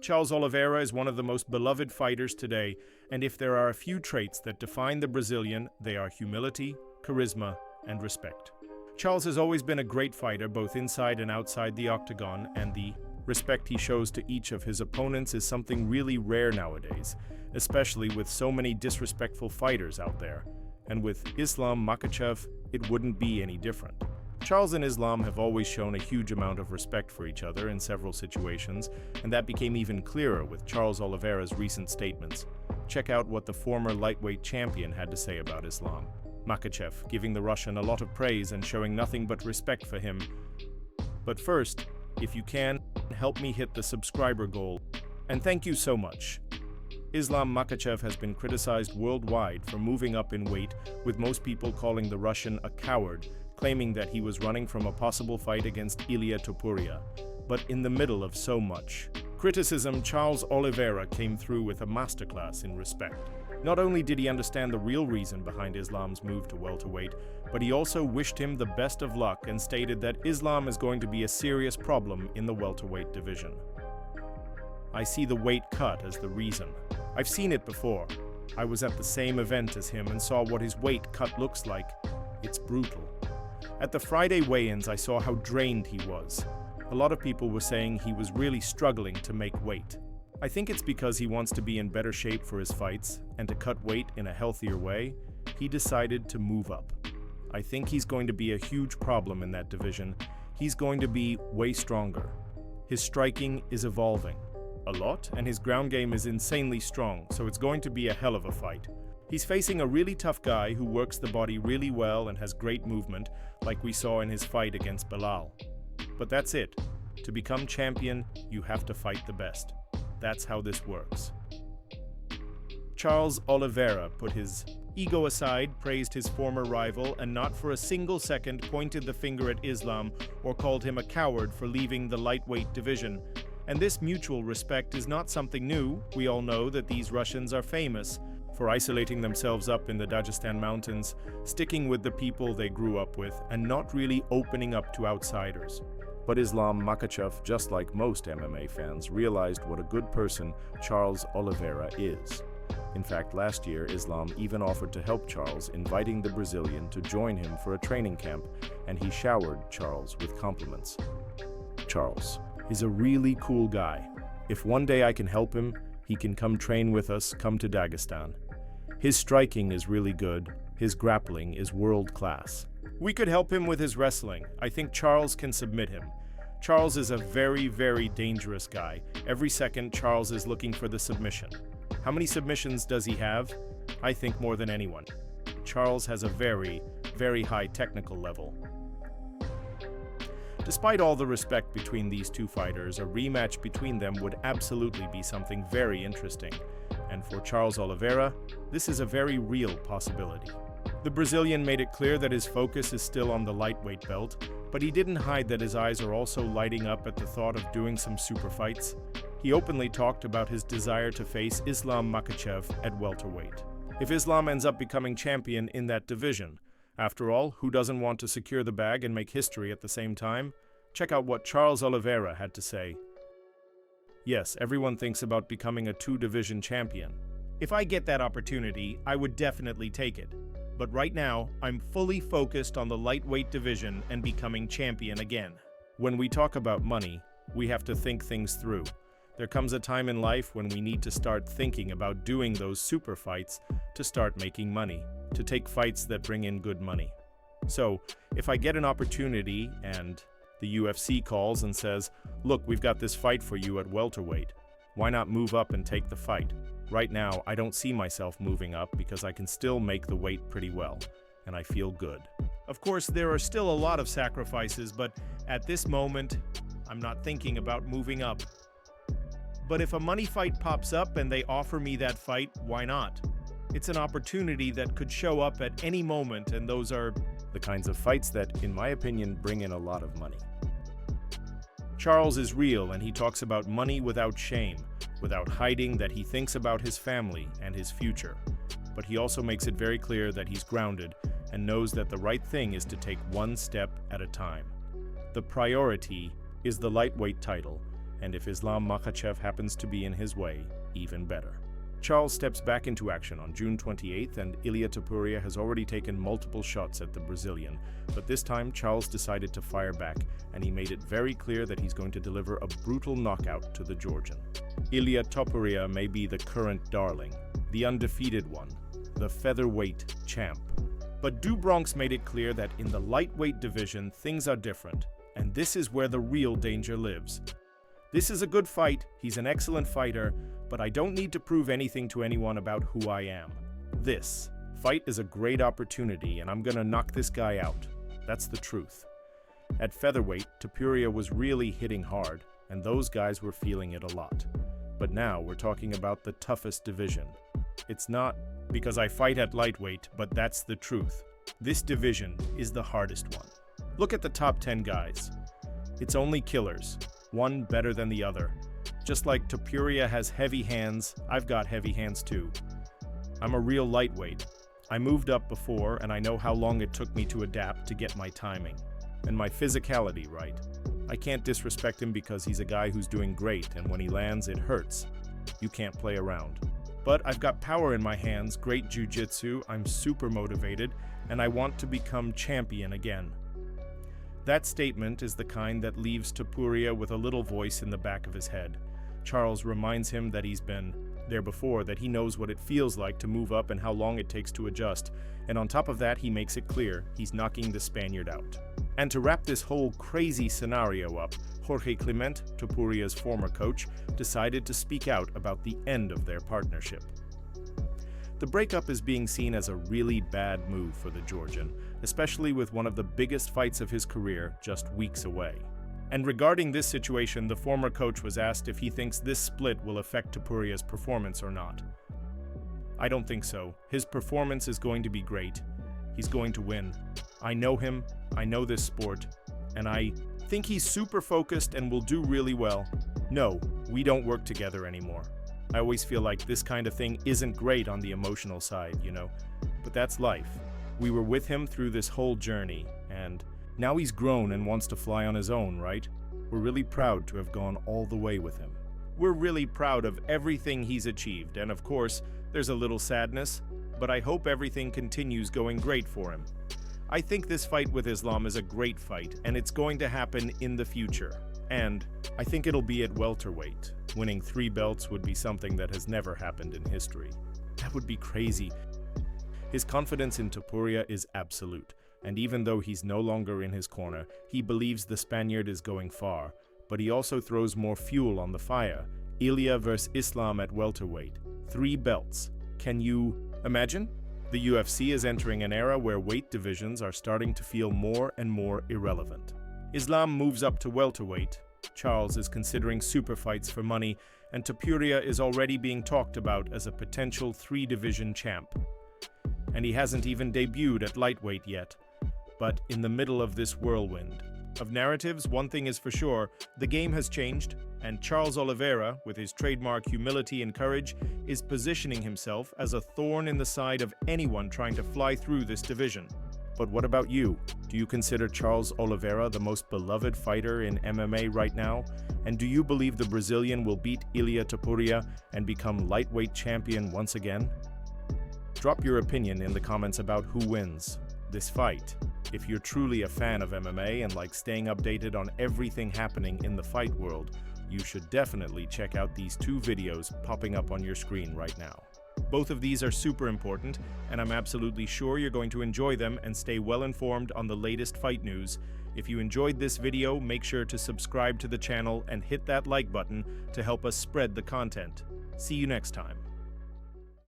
Charles Oliveira is one of the most beloved fighters today, and if there are a few traits that define the Brazilian, they are humility, charisma, and respect. Charles has always been a great fighter, both inside and outside the octagon, and the respect he shows to each of his opponents is something really rare nowadays, especially with so many disrespectful fighters out there. And with Islam Makhachev, it wouldn't be any different. Charles and Islam have always shown a huge amount of respect for each other in several situations, and that became even clearer with Charles Oliveira's recent statements. Check out what the former lightweight champion had to say about Islam Makhachev, giving the Russian a lot of praise and showing nothing but respect for him. But first, if you can, help me hit the subscriber goal. And thank you so much. Islam Makhachev has been criticized worldwide for moving up in weight, with most people calling the Russian a coward, claiming that he was running from a possible fight against Ilia Topuria. But in the middle of so much criticism, Charles Oliveira came through with a masterclass in respect. Not only did he understand the real reason behind Islam's move to welterweight, but he also wished him the best of luck and stated that Islam is going to be a serious problem in the welterweight division. I see the weight cut as the reason. I've seen it before. I was at the same event as him and saw what his weight cut looks like. It's brutal. At the Friday weigh-ins, I saw how drained he was. A lot of people were saying he was really struggling to make weight. I think it's because he wants to be in better shape for his fights, and to cut weight in a healthier way, he decided to move up. I think he's going to be a huge problem in that division. He's going to be way stronger. His striking is evolving a lot, and his ground game is insanely strong, so it's going to be a hell of a fight. He's facing a really tough guy who works the body really well and has great movement, like we saw in his fight against Bilal. But that's it. To become champion, you have to fight the best. That's how this works. Charles Oliveira put his ego aside, praised his former rival, and not for a single second pointed the finger at Islam or called him a coward for leaving the lightweight division. And this mutual respect is not something new. We all know that these Russians are famous for isolating themselves up in the Dagestan mountains, sticking with the people they grew up with, and not really opening up to outsiders. But Islam Makhachev, just like most MMA fans, realized what a good person Charles Oliveira is. In fact, last year, Islam even offered to help Charles, inviting the Brazilian to join him for a training camp, and he showered Charles with compliments. Charles is a really cool guy. If one day I can help him, he can come train with us, come to Dagestan. His striking is really good. His grappling is world class. We could help him with his wrestling. I think Charles can submit him. Charles is a very, very dangerous guy. Every second, Charles is looking for the submission. How many submissions does he have? I think more than anyone. Charles has a very, very high technical level. Despite all the respect between these two fighters, a rematch between them would absolutely be something very interesting. And for Charles Oliveira, this is a very real possibility. The Brazilian made it clear that his focus is still on the lightweight belt, but he didn't hide that his eyes are also lighting up at the thought of doing some super fights. He openly talked about his desire to face Islam Makhachev at welterweight. If Islam ends up becoming champion in that division, after all, who doesn't want to secure the bag and make history at the same time? Check out what Charles Oliveira had to say. Yes, everyone thinks about becoming a two-division champion. If I get that opportunity, I would definitely take it. But right now, I'm fully focused on the lightweight division and becoming champion again. When we talk about money, we have to think things through. There comes a time in life when we need to start thinking about doing those super fights to start making money, to take fights that bring in good money. So, if I get an opportunity and the UFC calls and says, "Look, we've got this fight for you at welterweight. Why not move up and take the fight?" Right now, I don't see myself moving up because I can still make the weight pretty well, and I feel good. Of course, there are still a lot of sacrifices, but at this moment, I'm not thinking about moving up. But if a money fight pops up and they offer me that fight, why not? It's an opportunity that could show up at any moment, and those are the kinds of fights that, in my opinion, bring in a lot of money. Charles is real, and he talks about money without shame, without hiding that he thinks about his family and his future. But he also makes it very clear that he's grounded and knows that the right thing is to take one step at a time. The priority is the lightweight title, and if Islam Makhachev happens to be in his way, even better. Charles steps back into action on June 28th, and Ilia Topuria has already taken multiple shots at the Brazilian, but this time Charles decided to fire back, and he made it very clear that he's going to deliver a brutal knockout to the Georgian. Ilia Topuria may be the current darling, the undefeated one, the featherweight champ. But Do Bronx made it clear that in the lightweight division, things are different, and this is where the real danger lives. This is a good fight, he's an excellent fighter, but I don't need to prove anything to anyone about who I am. This fight is a great opportunity, and I'm gonna knock this guy out. That's the truth. At featherweight, Topuria was really hitting hard, and those guys were feeling it a lot. But now we're talking about the toughest division. It's not because I fight at lightweight, but that's the truth. This division is the hardest one. Look at the top 10 guys. It's only killers, one better than the other. Just like Topuria has heavy hands, I've got heavy hands too. I'm a real lightweight. I moved up before, and I know how long it took me to adapt to get my timing and my physicality right. I can't disrespect him because he's a guy who's doing great, and when he lands, it hurts. You can't play around. But I've got power in my hands, great jiu-jitsu, I'm super motivated, and I want to become champion again. That statement is the kind that leaves Topuria with a little voice in the back of his head. Charles reminds him that he's been there before, that he knows what it feels like to move up and how long it takes to adjust. And on top of that, he makes it clear he's knocking the Spaniard out. And to wrap this whole crazy scenario up, Jorge Clement, Topuria's former coach, decided to speak out about the end of their partnership. The breakup is being seen as a really bad move for the Georgian, especially with one of the biggest fights of his career just weeks away. And regarding this situation, the former coach was asked if he thinks this split will affect Topuria's performance or not. I don't think so. His performance is going to be great. He's going to win. I know him, I know this sport, and I think he's super focused and will do really well. No, we don't work together anymore. I always feel like this kind of thing isn't great on the emotional side, you know, but that's life. We were with him through this whole journey, and now he's grown and wants to fly on his own, right? We're really proud to have gone all the way with him. We're really proud of everything he's achieved, and of course, there's a little sadness, but I hope everything continues going great for him. I think this fight with Islam is a great fight, and it's going to happen in the future. And I think it'll be at welterweight. Winning 3 belts would be something that has never happened in history. That would be crazy. His confidence in Topuria is absolute, and even though he's no longer in his corner, he believes the Spaniard is going far, but he also throws more fuel on the fire. Ilia vs. Islam at welterweight. 3 belts. Can you imagine? The UFC is entering an era where weight divisions are starting to feel more and more irrelevant. Islam moves up to welterweight. Charles is considering super fights for money, and Topuria is already being talked about as a potential 3-division champ. And he hasn't even debuted at lightweight yet. But in the middle of this whirlwind of narratives, one thing is for sure, the game has changed, and Charles Oliveira, with his trademark humility and courage, is positioning himself as a thorn in the side of anyone trying to fly through this division. But what about you? Do you consider Charles Oliveira the most beloved fighter in MMA right now? And do you believe the Brazilian will beat Ilia Topuria and become lightweight champion once again? Drop your opinion in the comments about who wins this fight. If you're truly a fan of MMA and like staying updated on everything happening in the fight world, you should definitely check out these 2 videos popping up on your screen right now. Both of these are super important, and I'm absolutely sure you're going to enjoy them and stay well informed on the latest fight news. If you enjoyed this video, make sure to subscribe to the channel and hit that like button to help us spread the content. See you next time.